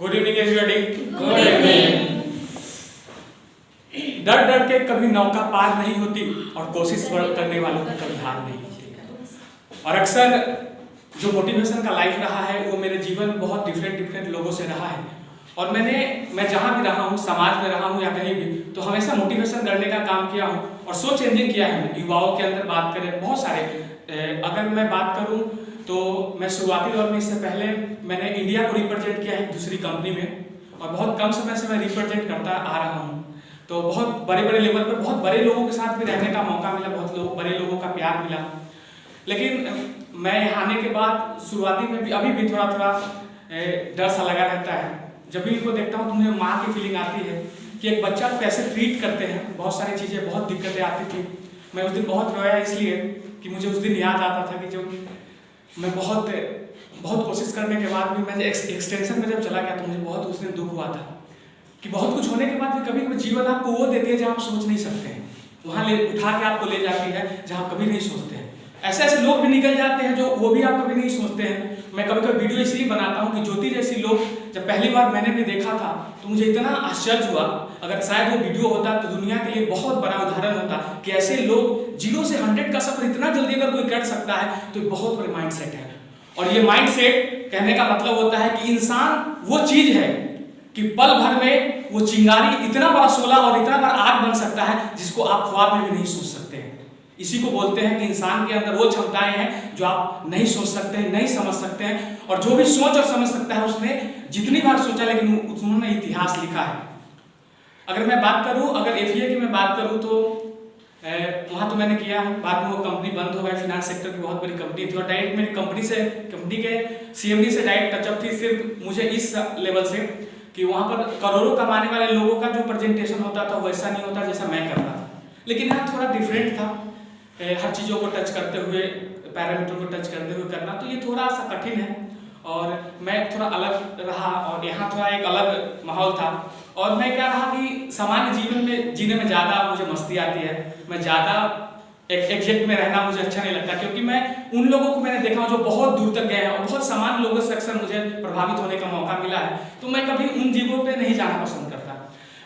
Good evening everybody. Good evening. डर डर के कभी नौका पार नहीं होती और कोशिश करने वालों की कभी हार नहीं होती। और अक्सर जो मोटिवेशन का लाइफ रहा है वो मेरे जीवन में बहुत डिफरेंट लोगों से रहा है। और मैं जहाँ भी रहा हूँ, समाज में रहा हूँ या कहीं भी, तो हमेशा मोटिवेशन करने का काम किया हूँ और सोच चेंजिंग किया है। युवाओं के अंदर बात करें, बहुत सारे अगर मैं बात करूँ तो मैं शुरुआती दौर में, इससे पहले मैंने इंडिया को रिप्रेजेंट किया है दूसरी कंपनी में और बहुत कम समय से मैं रिप्रेजेंट करता आ रहा हूँ। तो बहुत बड़े लेवल पर बहुत बड़े लोगों के साथ भी रहने का मौका मिला, बहुत बड़े लोगों का प्यार मिला। लेकिन मैं यहाँ आने के बाद शुरुआती में भी अभी भी थोड़ा डर सा लगा रहता है। जब भी इनको देखता हूँ तो मुझे माँ की फीलिंग आती है कि एक बच्चा को कैसे ट्रीट करते हैं। बहुत सारी चीज़ें, बहुत दिक्कतें आती थी। मैं उस दिन बहुत रोया इसलिए कि मुझे उस दिन याद आता था कि जब मैं बहुत कोशिश करने के बाद भी मैं एक्सटेंशन में जब चला गया तो मुझे बहुत उस दिन दुख हुआ था कि बहुत कुछ होने के बाद भी कभी कभी जीवन आपको वो देती है जहाँ आप सोच नहीं सकते हैं, वहाँ उठा के आपको ले जाती है जहाँ कभी नहीं सोचते हैं। ऐसे लोग भी निकल जाते हैं जो वो भी आप कभी नहीं सोचते हैं। मैं कभी कभी वीडियो इसलिए बनाता हूँ कि ज्योति जैसी लोग जब पहली बार मैंने भी देखा था तो मुझे इतना आश्चर्य हुआ। अगर शायद वो वीडियो होता तो दुनिया के लिए बहुत बड़ा उदाहरण होता कि ऐसे लोग 0 से 100 का सफर इतना जल्दी अगर कोई कर सकता है तो एक बहुत बड़े माइंडसेट है। और ये माइंडसेट कहने का मतलब होता है कि इंसान वो चीज है कि पल भर में वो चिंगारी इतना बड़ा शोला और इतना बड़ा आग बन सकता है जिसको आप ख्वाब में भी नहीं सोच सकते हैं। इसी को बोलते हैं कि इंसान के अंदर वो क्षमताएं हैं जो आप नहीं सोच सकते हैं, नहीं समझ सकते हैं। और जो भी सोच और समझ सकता है उसने जितनी बार सोचा लेकिन उन्होंने इतिहास लिखा है। अगर मैं बात करूं, अगर एफए की मैं बात करूं तो वहाँ तो मैंने किया। बाद में वो कंपनी बंद हो गई, फिनांस सेक्टर की बहुत बड़ी कंपनी थी और डायरेक्ट मेरी कंपनी के सीएमडी से डायरेक्ट टचअप थी। सिर्फ मुझे इस लेवल से कि वहाँ पर करोड़ों कमाने वाले लोगों का जो प्रेजेंटेशन होता था वैसा नहीं होता जैसा मैं करता था, लेकिन यहाँ थोड़ा डिफरेंट था। हर चीज़ों को टच करते हुए, पैरामीटर को टच करते हुए करना, तो ये थोड़ा सा कठिन है और मैं थोड़ा अलग रहा और यहाँ थोड़ा एक अलग माहौल था। और मैं क्या रहा कि सामान्य जीवन में जीने में ज़्यादा मुझे मस्ती आती है। मैं ज़्यादा एग्जैक्ट में रहना मुझे अच्छा नहीं लगता, क्योंकि मैं उन लोगों को मैंने देखा जो बहुत दूर तक गए हैं और बहुत सामान्य लोगों से अक्सर मुझे प्रभावित होने का मौका मिला है, तो मैं कभी उन जीवों पे नहीं जाना पसंद करता।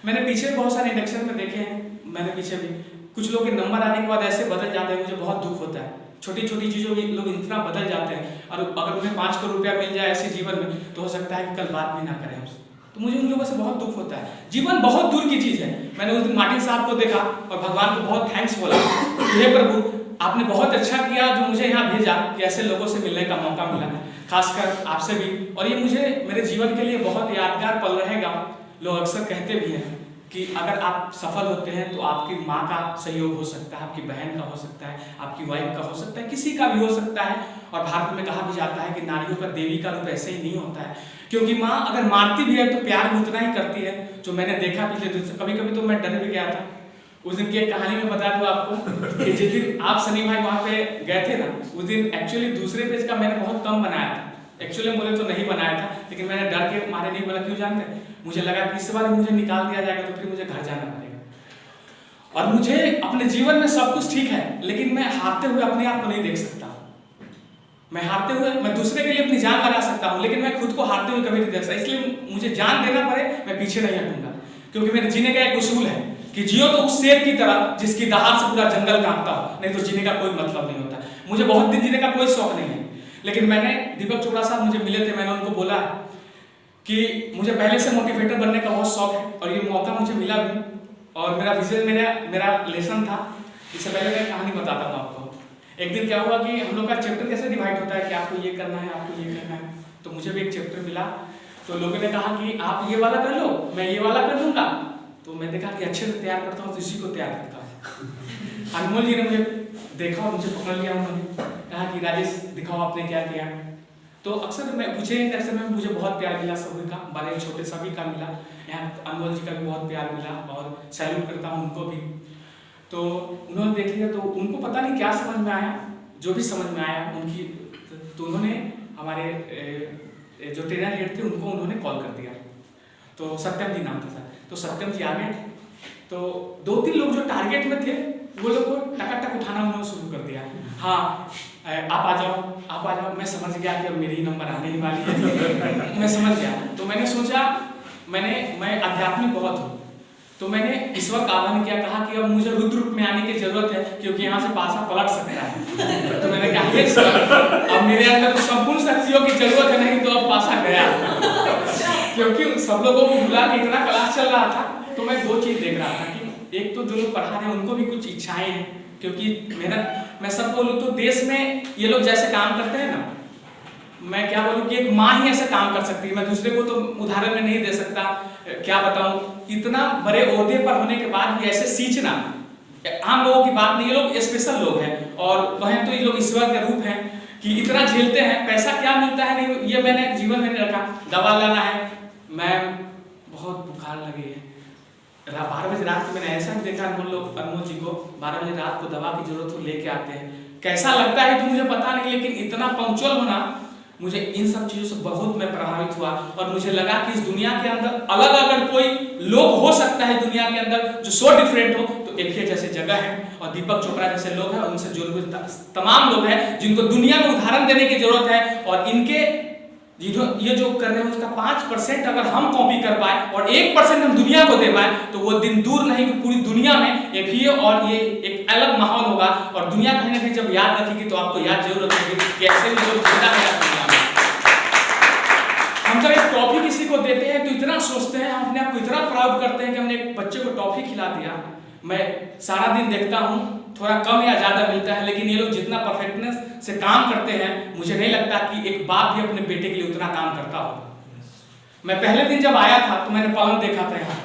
मैंने पीछे बहुत सारे इंडक्शन में देखे हैं, मैंने पीछे भी कुछ लोग के नंबर आने के बाद ऐसे बदल जाते हैं, मुझे बहुत दुख होता है। छोटी छोटी चीज़ों में लोग इतना बदल जाते हैं और अगर उन्हें 5 करोड़ रुपया मिल जाए ऐसे जीवन में तो हो सकता है कि कल बात भी ना करें हमसे। तो मुझे उन लोगों से बहुत दुख होता है। जीवन बहुत दूर की चीज़ है। मैंने उस दिन मार्टिन साहब को देखा और भगवान को बहुत थैंक्स बोला कि हे प्रभु, आपने बहुत अच्छा किया जो मुझे यहाँ भेजा कि ऐसे लोगों से मिलने का मौका मिला, खासकर आपसे भी। और ये मुझे मेरे जीवन के लिए बहुत यादगार पल रहेगा। लोग अक्सर कहते भी हैं कि अगर आप सफल होते हैं तो आपकी माँ का सहयोग हो सकता है, आपकी बहन का हो सकता है, आपकी वाइफ का हो सकता है, किसी का भी हो सकता है। और भारत में कहा भी जाता है कि नारियों का देवी का रूप ऐसे ही नहीं होता है, क्योंकि माँ अगर मारती भी है तो प्यार भी उतना ही करती है। जो मैंने देखा पिछले दिन से, कभी कभी तो मैं डर भी गया था। उस दिन की एक कहानी में बता दूं आपको कि जिस दिन आप सनी भाई वहाँ पे गए थे ना, उस दिन एक्चुअली दूसरे पेज का मैंने बहुत कम बनाया था। एक्चुअली बोले तो नहीं बनाया था, लेकिन मैंने डर के मारे नहीं बोला। क्यों जानते? मुझे लगा कि इस बार मुझे निकाल दिया जाएगा तो फिर मुझे घर जाना पड़ेगा। और मुझे अपने जीवन में सब कुछ ठीक है, लेकिन मैं हारते हुए अपने आप को नहीं देख सकता। मैं हारते हुए, मैं दूसरे के लिए अपनी जान लगा सकता हूँ, लेकिन मैं खुद को हारते हुए कभी नहीं देख सकता। इसलिए मुझे जान देना पड़े मैं पीछे नहीं हटूंगा, क्योंकि मेरे जीने का एक उसूल है कि जियो तो उस शेर की तरह जिसकी दहाड़ से पूरा जंगल कांपता हो, नहीं तो जीने का कोई मतलब नहीं होता। मुझे बहुत दिन जीने का कोई शौक नहीं है, लेकिन मैंने दीपक चोपड़ा साहब मुझे मिले थे, मैंने उनको बोला कि मुझे पहले से मोटिवेटर बनने का बहुत शौक है और ये मौका मुझे मिला भी। और मेरा विजन, मेरा लेसन था। इससे पहले मैं कहानी बताता हूँ आपको। एक दिन क्या हुआ कि हम लोग का चैप्टर कैसे डिवाइड होता है कि आपको ये करना है, आपको ये करना है। तो मुझे भी एक चैप्टर मिला, तो लोगों ने कहा कि आप ये वाला कर लो, मैं ये वाला कर दूंगा। तो मैं देखा कि अच्छे से तैयार करता हूँ तो इसी को तैयार करता हूँ। अनमोल जी ने मुझे देखा और मुझे पकड़ लिया। उन्होंने कहा कि राजेश दिखाओ आपने क्या किया। तो अक्सर मैं पूछे इंडक्शन में मुझे बहुत प्यार मिला, सभी का, बड़े छोटे सभी का मिला। यहाँ अनमोल जी का भी बहुत प्यार मिला और सैल्यूट करता हूँ उनको भी। तो उन्होंने देख लिया तो उनको पता नहीं क्या समझ में आया, जो भी समझ में आया उनकी, तो उन्होंने हमारे जो ट्रेनर हेड थे उनको उन्होंने कॉल कर दिया। तो सत्यम जी नाम था। तो सत्यम जी आ गए, तो 2-3 लोग जो टारगेट में थे वो लोग को टक उठाना उन्होंने शुरू कर दिया। हाँ, आप आ जाओ, आप आ जाओ। मैं समझ गया कि अब मेरी नंबर आने ही वाली है। मैं समझ गया, तो मैंने सोचा, मैं आध्यात्मिक बहुत हूँ, तो मैंने ईश्वर का आह्वान किया, कहा कि अब मुझे रुद्र रूप में आने की जरूरत है, क्योंकि यहाँ से पासा पलट सकता है। तो मैंने कहा, हे ईश्वर, अब मेरे अंदर तो संपूर्ण शक्तियों की जरूरत है, नहीं तो अब पासा गया। क्योंकि सब लोगों को बुला के इतना क्लास चल रहा था, तो मैं दो चीज देख रहा था कि एक तो जो लोग पढ़ा रहे हैं उनको भी कुछ इच्छाएं हैं, क्योंकि मेहनत, मैं सब बोलूँ तो देश में ये लोग जैसे काम करते हैं ना, मैं क्या बोलूँ कि एक माँ ही ऐसे काम कर सकती है। मैं दूसरे को तो उदाहरण में नहीं दे सकता, क्या बताऊँ, इतना बड़े ओहदे पर होने के बाद भी ऐसे सींचना आम लोगों की बात नहीं। ये लोग स्पेशल लोग हैं, और कहें तो ये लोग ईश्वर के रूप हैं कि इतना झेलते हैं। पैसा क्या मिलता है नहीं, ये मैंने जीवन में नहीं रखा। दवा लाना है, मैं बहुत बुखार लगी है, 12 बजे रात को मैंने ऐसा भी देखा अनमोल जी को, 12 बजे रात को दवा की जरूरत हो लेके आते हैं। कैसा लगता है तो मुझे पता नहीं, लेकिन इतना पंक्चुअल होना, मुझे इन सब चीजों से बहुत मैं प्रभावित हुआ। और मुझे लगा कि इस दुनिया के अंदर अलग अगर कोई लोग हो सकता है दुनिया के अंदर जो सो डिफरेंट हो, तो एक ही जैसे जगह है, और दीपक चोपड़ा जैसे लोग हैं, उनसे जुड़े हुए तमाम लोग हैं जिनको दुनिया में उदाहरण देने की जरूरत है। और इनके ये जो कर रहे हैं उसका 5% अगर हम कॉपी कर पाए और 1% हम दुनिया को दे पाए, तो वो दिन दूर नहीं कि पूरी दुनिया में एक ही और ये एक अलग माहौल होगा। और दुनिया कहीं ना कहीं जब याद रखेगी तो आपको याद जरूर रखेगी कि ऐसे भी लोग जिंदा है दुनिया में। हम जब एक टॉफी किसी को देते हैं तो इतना सोचते हैं, हम अपने आप को इतना प्राउड करते हैं कि हमने एक बच्चे को टॉफी खिला दिया। मैं सारा दिन देखता हूँ, थोड़ा कम या ज्यादा मिलता है, लेकिन ये लोग जितना परफेक्टनेस से काम करते हैं, मुझे नहीं लगता कि एक बाप भी अपने बेटे के लिए उतना काम करता हो। मैं पहले दिन जब आया था तो मैंने पलंग देखा था यहाँ,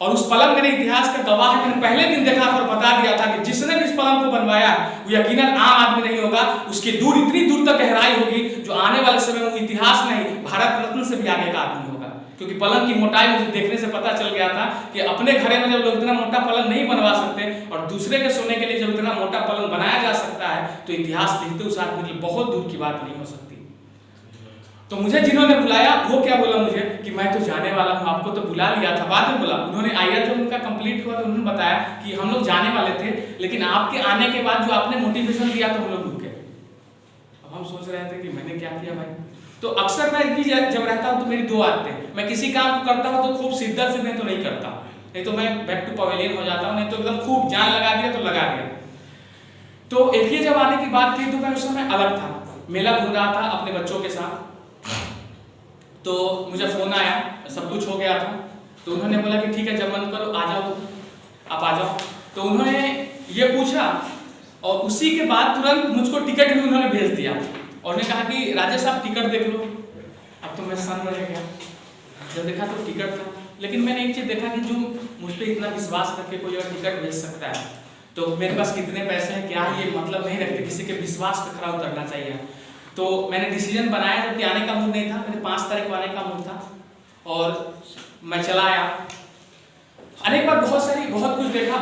और उस पलंग मेरे इतिहास का गवाह है। मैंने पहले दिन देखा था और बता दिया था कि जिसने भी इस पलंग को बनवाया वो यकीनन आम आदमी नहीं होगा, उसकी दूर इतनी दूर तक गहराई होगी जो आने वाले समय में वो इतिहास नहीं, भारत रत्न से भी आगे का आदमी होगा। क्योंकि पलंग की मोटाई मुझे देखने से पता चल गया था कि अपने घरे में जब लोग इतना मोटा पलंग नहीं बनवा सकते, और दूसरे के सोने के लिए जब इतना मोटा पलंग बनाया जा सकता है, तो इतिहास लिखते उस आदमी के लिए बहुत दूर की बात नहीं हो सकती। तो मुझे जिन्होंने बुलाया वो क्या बोला मुझे कि मैं तो जाने वाला हूँ, आपको तो बुला लिया था। बाद में बोला, उन्होंने आईआईटी जब उनका कंप्लीट हुआ तो उन्होंने बताया कि हम लोग जाने वाले थे, लेकिन आपके आने के बाद जो आपने मोटिवेशन दिया तो हम लोग रुके। अब हम सोच रहे थे कि मैंने क्या किया भाई। तो अक्सर मैं भी जब रहता हूँ तो मेरी दो आदतें, मैं किसी काम को करता हूँ तो खूब शिद्दत से, नहीं तो नहीं करता, नहीं तो मैं बैक टू पवेलियन हो जाता हूँ, नहीं तो एकदम खूब जान लगा दिया तो लगा दिया। तो एफए जब आने की बात थी तो मैं उस समय अलग था, मेला घूम रहा था अपने बच्चों के साथ। तो मुझे फोन आया, सब कुछ हो गया था, तो उन्होंने बोला कि ठीक है जब मन करो आ जाओ, आप आ जाओ। तो उन्होंने ये पूछा और उसी के बाद तुरंत मुझको टिकट भी उन्होंने भेज दिया, और उन्होंने कहा कि राजेश आप टिकट देख लो। अब तो मैं सन रह गया, जब देखा तो टिकट था। लेकिन मैंने एक चीज देखा कि जो मुझ पर इतना विश्वास करके कोई अगर टिकट भेज सकता है, तो मेरे पास कितने पैसे हैं क्या ये मतलब नहीं रखते, किसी के विश्वास पे खरा उतरना चाहिए। तो मैंने डिसीजन बनाया, जबकि आने का मूड नहीं था, मेरे 5 तारीख को आने का मूड था, और मैं चला आया। अनेक बार बहुत कुछ देखा,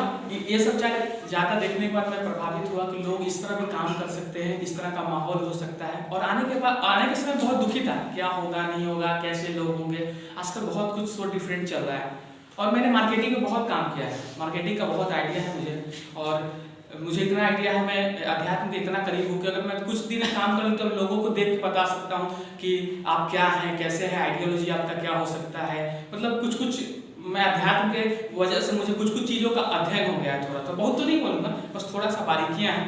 ये सब चाहे ज़्यादा देखने के बाद मैं प्रभावित हुआ कि लोग इस तरह भी काम कर सकते हैं, इस तरह का माहौल हो सकता है। और आने के समय बहुत दुखी था, क्या होगा नहीं होगा, कैसे लोग होंगे। आजकल बहुत कुछ सो डिफरेंट चल रहा है, और मैंने मार्केटिंग में बहुत काम किया है, मार्केटिंग का बहुत आइडिया है मुझे, और मुझे इतना आइडिया है, मैं अध्यात्म के इतना करीब हूँ कि अगर मैं कुछ दिन काम करूँ तो लोगों को देख के बता सकता हूँ कि आप क्या हैं, कैसे हैं, आइडियोलॉजी आपका क्या हो सकता है। मतलब कुछ मैं अध्यात्म के वजह से मुझे कुछ चीज़ों का अध्ययन हो गया है थोड़ा, तो बहुत तो नहीं बोलूँगा, बस थोड़ा सा बारीकियाँ हैं।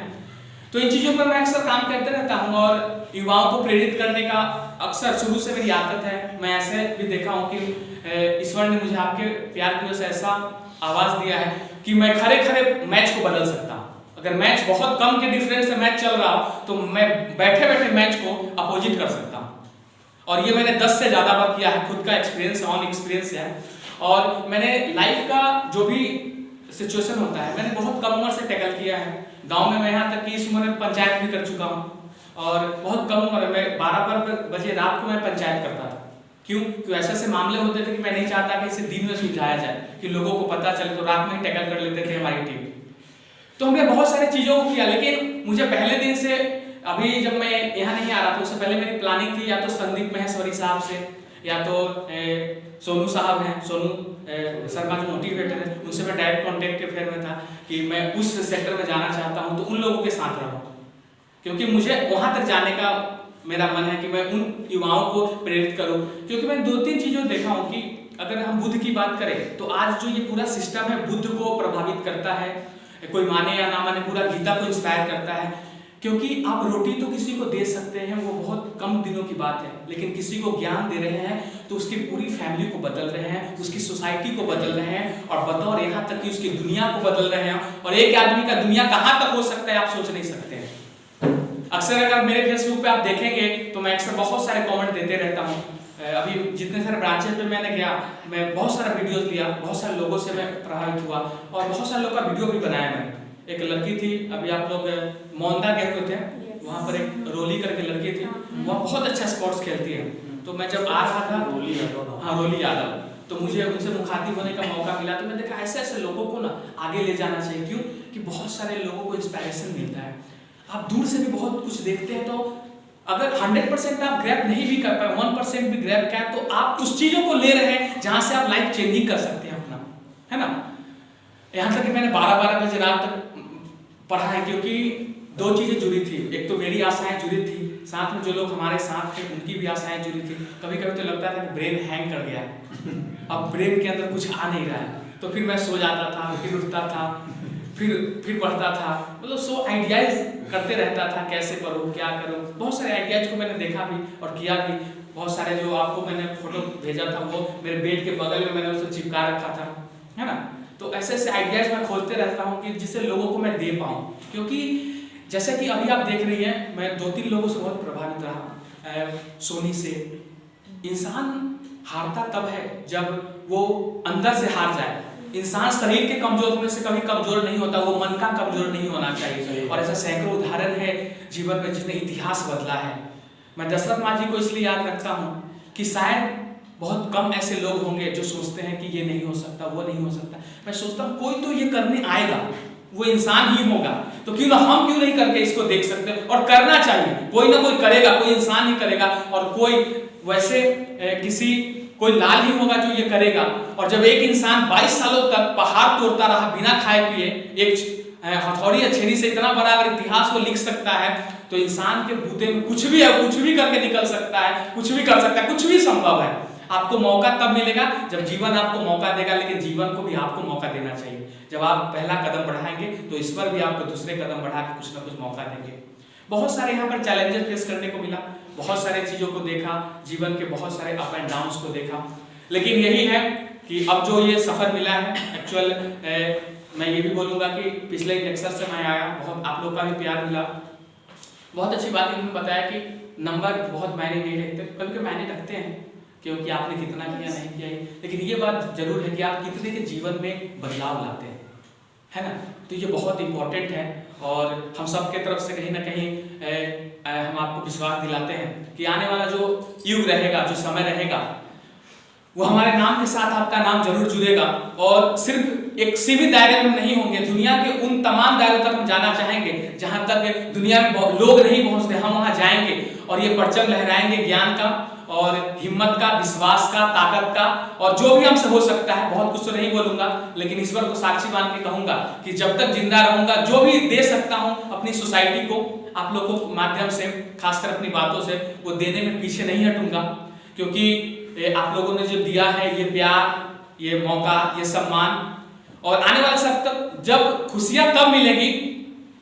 तो इन चीज़ों पर मैं अक्सर काम करते रहता हूँ, और युवाओं को प्रेरित करने का अक्सर शुरू से मेरी आदत है। मैं ऐसे भी देखा हूँ कि ईश्वर ने मुझे आपके प्यार की वजह से ऐसा आवाज़ दिया है कि मैं खड़े मैच को बदल सकता हूँ। अगर मैच बहुत कम के डिफरेंस से मैच चल रहा हो तो मैं बैठे बैठे मैच को अपोजिट कर सकता हूँ, और ये मैंने 10 से ज़्यादा बार किया है, खुद का एक्सपीरियंस ऑन एक्सपीरियंस है। और मैंने लाइफ का जो भी सिचुएशन होता है मैंने बहुत कम उम्र से टैकल किया है। गांव में मैं यहाँ तक कि इस उम्र में पंचायत भी कर चुका हूँ, और बहुत कम उम्र में 12 बजे रात को मैं पंचायत करता था। क्यों? ऐसे ऐसे मामले होते थे कि मैं नहीं चाहता कि इसे दिन में सुलझाया जाए, कि लोगों को पता चले, तो रात में ही टैकल कर लेते थे हमारी टीम। तो हमने बहुत सारी चीज़ों को किया, लेकिन मुझे पहले दिन से, अभी जब मैं यहाँ नहीं आ रहा था उससे पहले मेरी प्लानिंग थी या तो संदीप महेश्वरी साहब से, या तो सोनू साहब हैं, सोनू शर्मा जो मोटिवेटर है, उनसे मैं डायरेक्ट कॉन्टेक्ट के फेर में था कि मैं उस सेक्टर में जाना चाहता हूँ, तो उन लोगों के साथ रहूँ। क्योंकि मुझे वहां तक जाने का मेरा मन है कि मैं उन युवाओं को प्रेरित करूं। क्योंकि मैंने 2-3 चीजों देखा हूं कि अगर हम बुद्ध की बात करें तो आज जो ये पूरा सिस्टम है बुद्ध को प्रभावित करता है, कोई माने या ना माने पूरा गीता को इंस्पायर करता है। क्योंकि आप रोटी तो किसी को दे सकते हैं, वो बहुत कम दिनों की बात है, लेकिन किसी को ज्ञान दे रहे हैं तो उसकी पूरी फैमिली को बदल रहे हैं, उसकी सोसाइटी को बदल रहे हैं और बतौर यहाँ तक कि उसकी दुनिया को बदल रहे हैं। और एक आदमी का दुनिया कहाँ तक हो सकता है आप सोच नहीं सकते हैं। अक्सर अगर मेरे फेसबुक पे आप देखेंगे तो मैं अक्सर बहुत सारे कमेंट देते रहता हूँ। अभी जितने सारे ब्रांचेस पे मैंने गया, मैं बहुत सारा वीडियोस लिया, बहुत सारे लोगों से मैं प्रभावित हुआ और बहुत सारे लोगों का वीडियो भी बनाया मैंने। एक लड़की थी, अभी आप लोग मोहनदा गए हुए थे, वहाँ पर एक रोली करके लड़की थी, वह बहुत अच्छा स्पोर्ट्स खेलती है। तो मैं जब आ रहा था रोली यादव, तो मुझे उनसे मुखातिब होने का मौका मिला। तो मैं देखा ऐसे ऐसे लोगों को ना आगे ले जाना चाहिए। क्यों कि बहुत सारे लोगों को इंस्पिरेशन मिलता है। आप दूर से भी बहुत कुछ देखते हैं, तो अगर 100% आप ग्रैब नहीं भी कर पाए, 1% भी ग्रैब किया, तो आप उस चीजों को ले रहे हैं जहां से आप लाइफ चेंजिंग कर सकते हैं अपना, है ना। यहाँ तक कि मैंने 12-12 बजे रात तक पढ़ा है, क्योंकि 2 चीजें जुड़ी थी। एक तो मेरी आशाएं जुड़ी थी, साथ में जो लोग हमारे साथ थे उनकी भी आशाएं जुड़ी थी। कभी कभी तो लगता था कि ब्रेन हैंग कर गया, अब ब्रेन के अंदर कुछ आ नहीं रहा है, तो फिर मैं सो जाता था, फिर उठता था, फिर पढ़ता था। मतलब सो आइडियाज करते रहता था, कैसे पढूं, क्या करूं। बहुत सारे आइडियाज को मैंने देखा भी और किया भी। बहुत सारे जो आपको मैंने फोटो भेजा था वो मेरे बेड के बगल में मैंने उसे चिपका रखा था, है ना। तो ऐसे ऐसे आइडियाज मैं खोजते रहता हूँ कि जिससे लोगों को मैं दे पाऊँ। क्योंकि जैसे कि अभी आप देख रही हैं, मैं 2-3 लोगों से बहुत प्रभावित रहा। सोनी से। इंसान हारता तब है जब वो अंदर से हार जाए। इंसान शरीर के कमजोर होने से कभी कमजोर नहीं होता, वो मन का कमजोर नहीं होना चाहिए। और ऐसा सैकड़ों उदाहरण है जीवन में जिसने इतिहास बदला है। मैं दशरथ मांझी को इसलिए याद रखता हूँ कि शायद बहुत कम ऐसे लोग होंगे जो सोचते हैं कि ये नहीं हो सकता, वो नहीं हो सकता। मैं सोचता हूँ कोई तो ये करने आएगा, वो इंसान ही होगा, तो क्यों ना हम क्यों नहीं करके इसको देख सकते। और करना चाहिए, कोई ना कोई करेगा, कोई इंसान ही करेगा। और कोई वैसे कोई लाल ही होगा जो ये करेगा। और जब एक इंसान 22 सालों तक पहाड़ तोड़ता रहा बिना खाए पिए, एक हथौड़ी या छेनी से इतना बड़ा अगर इतिहास को लिख सकता है, तो इंसान के बूते में कुछ भी है, कुछ भी करके निकल सकता है, कुछ भी कर सकता है, कुछ भी संभव है। आपको मौका तब मिलेगा जब जीवन आपको मौका देगा, लेकिन जीवन को भी आपको मौका देना चाहिए। जब आप पहला कदम बढ़ाएंगे तो ईश्वर भी आपको दूसरे कदम बढ़ा के कुछ ना कुछ मौका देंगे। बहुत सारे यहाँ पर चैलेंजेस फेस करने को मिला, बहुत सारे चीजों को देखा, जीवन के बहुत सारे अप एंड डाउन्स को देखा। लेकिन यही है कि अब जो ये सफर मिला है, एक्चुअल मैं ये भी बोलूँगा कि पिछले लेक्चर से मैं आया, बहुत आप लोग का भी प्यार मिला। बहुत अच्छी बात इन्होंने बताया कि नंबर बहुत मायने नहीं रखते, कभी कभी मायने रखते हैं क्योंकि आपने कितना किया नहीं किया, लेकिन ये बात जरूर है कि आप कितने के जीवन में बदलाव लाते हैं, है ना। तो ये बहुत इंपॉर्टेंट है और हम सब के तरफ से कहीं ना कहीं हम आपको विश्वास दिलाते हैं कि आने वाला जो युग रहेगा, जो समय रहेगा, वो हमारे नाम के साथ आपका नाम जरूर जुड़ेगा। और सिर्फ एक सीमित दायरे में नहीं होंगे, दुनिया के उन तमाम दायरों तक हम जाना चाहेंगे जहां तक दुनिया में लोग नहीं पहुंचते, हम वहां जाएंगे और ये परचम लहराएंगे ज्ञान का और हिम्मत का, विश्वास का, ताकत का, और जो भी हमसे हो सकता है। बहुत कुछ तो नहीं बोलूंगा, लेकिन ईश्वर को साक्षी मान के कहूंगा कि जब तक जिंदा रहूंगा, जो भी दे सकता हूं अपनी सोसाइटी को, आप लोगों के माध्यम से, खासकर अपनी बातों से, वो देने में पीछे नहीं हटूंगा। क्योंकि आप लोगों ने जो दिया है, ये प्यार, ये मौका, ये सम्मान, और आने वाले सब तक जब खुशियां तब मिलेगी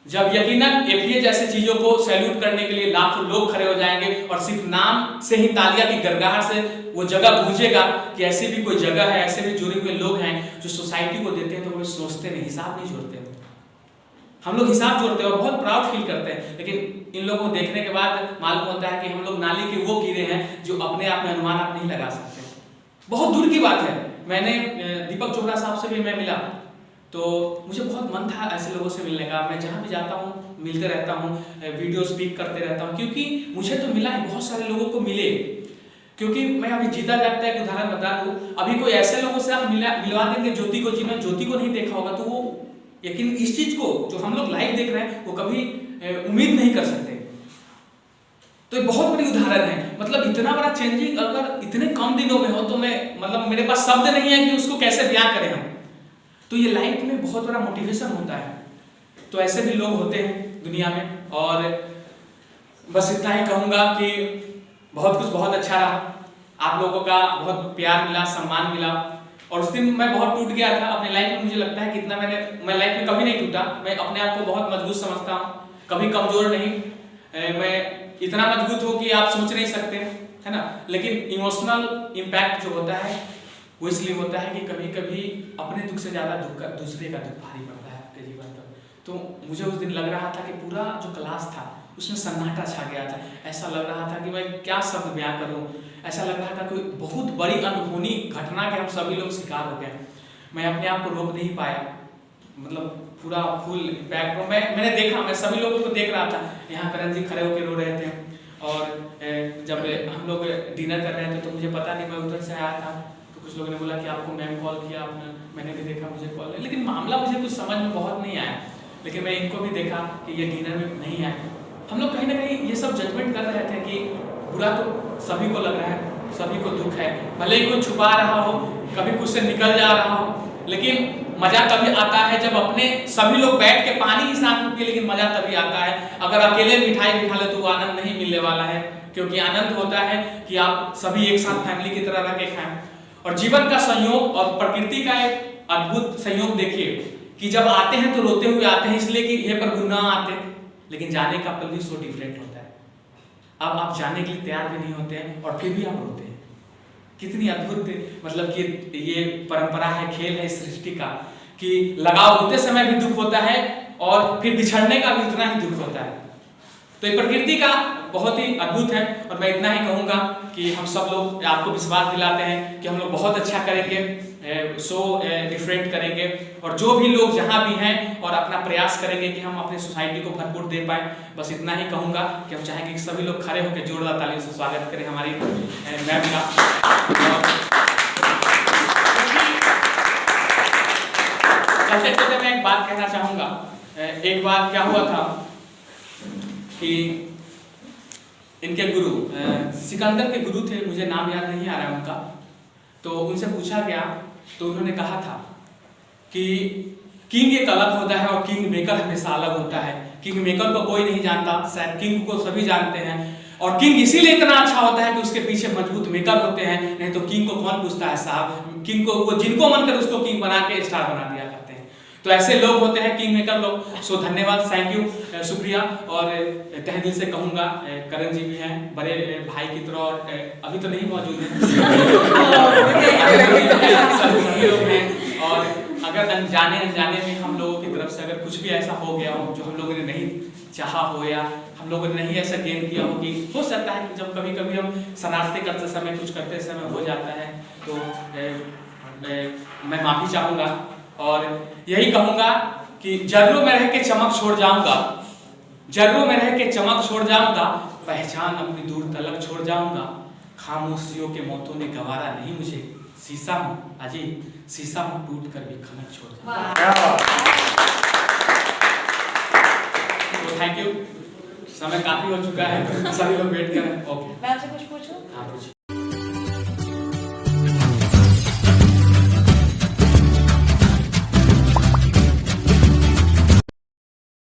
जब यकीनन एफए जैसे चीजों को सैल्यूट करने के लिए लाखों लोग खड़े हो जाएंगे और सिर्फ नाम से ही तालियां की गड़गड़ाहट से वो जगह गूंजेगा कि ऐसी भी कोई जगह है, ऐसे भी जुड़े हुए लोग हैं जो सोसाइटी को देते हैं। तो वो सोचते नहीं, हिसाब नहीं जोड़ते। हम लोग हिसाब जोड़ते हैं और बहुत प्राउड फील करते हैं, लेकिन इन लोगों को देखने के बाद मालूम होता है कि हम लोग नाली के वो कीड़े हैं जो अपने आप में अनुमान आप नहीं लगा सकते। बहुत दूर की बात है। मैंने दीपक चोपड़ा साहब से भी मैं मिला, तो मुझे बहुत मन था ऐसे लोगों से मिलने का। मैं जहाँ भी जाता हूँ मिलते रहता हूँ, वीडियो स्पीक करते रहता हूँ, क्योंकि मुझे तो मिला है, बहुत सारे लोगों को मिले। क्योंकि मैं अभी जीता जागता एक उदाहरण बता दूँ, अभी कोई ऐसे लोगों से आप मिलवा देंगे ज्योति को, जिन्होंने ज्योति को नहीं देखा होगा, तो वो यकीन इस चीज को जो हम लोग लाइव देख रहे हैं वो कभी उम्मीद नहीं कर सकते। तो ये बहुत बड़ी उदाहरण है। मतलब इतना बड़ा चेंजिंग अगर इतने कम दिनों में हो, तो मैं मतलब मेरे पास शब्द नहीं है कि उसको कैसे बयां करें हम। तो ये लाइफ में बहुत बड़ा मोटिवेशन होता है। तो ऐसे भी लोग होते हैं दुनिया में, और बस इतना ही कहूँगा कि बहुत अच्छा रहा, आप लोगों का बहुत प्यार मिला, सम्मान मिला। और उस दिन मैं बहुत टूट गया था अपनी लाइफ में। मुझे लगता है कि इतना मैं लाइफ में कभी नहीं टूटा। मैं अपने आप को बहुत मजबूत समझता हूँ, कभी कमजोर नहीं। मैं इतना मजबूत हूँ कि आप सोच नहीं सकते, है ना। लेकिन इमोशनल इम्पैक्ट जो होता है वो इसलिए होता है कि कभी कभी अपने दुख से ज़्यादा दूसरे का दुख भारी पड़ता है आपके जीवन पर। तो मुझे उस दिन लग रहा था कि पूरा जो क्लास था उसमें सन्नाटा छा गया था। ऐसा लग रहा था कि मैं क्या शब्द बयां करूं। ऐसा लग रहा था कोई बहुत बड़ी अनहोनी घटना के हम सभी लोग शिकार हो गए। मैं अपने आप को रोक नहीं पाया, मतलब पूरा फुल इम्पैक्ट। मैंने देखा, मैं सभी लोगों को देख रहा था। यहाँ करण जी खड़े होकर रो रहे थे, और जब हम लोग डिनर कर रहे थे तो मुझे पता नहीं, मैं उधर से आया था तो कुछ लोगों ने बोला कि आपको मैम कॉल किया, मैंने भी देखा मुझे कॉल, लेकिन मामला मुझे कुछ समझ में बहुत नहीं आया। लेकिन मैं इनको भी देखा कि ये डिनर में नहीं आए। हम लोग कहीं ना कहीं ये सब जजमेंट कर रहे थे कि बुरा तो सभी को लग रहा है, सभी को दुख है, भले ही कोई छुपा रहा हो, कभी कुछ से निकल जा रहा हो। लेकिन मजा तभी आता है जब अपने सभी लोग बैठ के पानी ही साथ में पिए, लेकिन मजा तभी आता है। अगर अकेले मिठाई भी खा ले तो वो आनंद नहीं मिलने वाला है, क्योंकि आनंद होता है कि आप सभी एक साथ फैमिली की तरह रह के खाएं। और जीवन का संयोग और प्रकृति का एक अद्भुत संयोग देखिए कि जब आते हैं तो रोते हुए आते हैं, इसलिए कि ये पर गुनाह आते, लेकिन जाने का पल भी सो डिफरेंट होता है। अब आप जाने के लिए तैयार भी नहीं होते हैं और फिर भी आप रोते हैं। कितनी अद्भुत, मतलब कि ये परंपरा है, खेल है इस सृष्टि का, कि लगाव होते समय भी दुख होता है और फिर बिछड़ने का भी उतना ही दुख होता है। तो ये प्रकृति का बहुत ही अद्भुत है। और मैं इतना ही कहूँगा कि हम सब लोग आपको विश्वास दिलाते हैं कि हम लोग बहुत अच्छा करेंगे, सो डिफरेंट करेंगे, और जो भी लोग जहाँ भी हैं और अपना प्रयास करेंगे कि हम अपनी सोसाइटी को भरपूर दे पाए। बस इतना ही कहूँगा कि हम चाहेंगे कि सभी लोग खड़े होकर जोरदार तालियों से स्वागत करें हमारी मैम का। चलते मैं एक बात कहना चाहूँगा। एक बार क्या हुआ था कि इनके गुरु सिकंदर के गुरु थे, मुझे नाम याद नहीं आ रहा है उनका, तो उनसे पूछा गया तो उन्होंने कहा था कि किंग एक अलग होता है और किंग मेकर हमेशा अलग होता है। किंग मेकर को कोई नहीं जानता, शायद किंग को सभी जानते हैं, और किंग इसीलिए इतना अच्छा होता है कि उसके पीछे मजबूत मेकर होते हैं, नहीं तो किंग को कौन पूछता है साहब। किंग को वो जिनको मन करे उसको किंग बना के स्टार बना दिया करते हैं। तो ऐसे लोग होते हैं किंग मेकर लोग। सो धन्यवाद, थैंक यू, शुक्रिया। और तहे दिल से कहूँगा, करण जी भी हैं बड़े भाई की तरह, और अभी तो नहीं मौजूद हैं और अगर अनजाने में हम लोगों की तरफ से अगर कुछ भी ऐसा हो गया हो जो हम लोगों ने नहीं चाहा हो, या हम लोगों ने नहीं ऐसा गेन किया हो, कि हो सकता है कि जब कभी कभी हम शरारतें करते समय, कुछ करते समय हो जाता है, तो मैं माफी चाहूँगा। और यही कहूँगा कि जर्रों में रह के चमक छोड़ जाऊँगा, जर्रों में रह के चमक छोड़ जाऊँगा, पहचान अपनी दूर तलक छोड़ जाऊँगा। खामोशियों के मौतों ने गवारा नहीं मुझे, शीशा हूँ अजी, शीशा हूँ टूट कर भी खनक छोड़ जाऊँगा। तो थैंक यू, समय काफी हो चुका है, सभी लोग वेट करें। ओके, मैं आपसे कुछ पूछूं? हाँ पूछिए।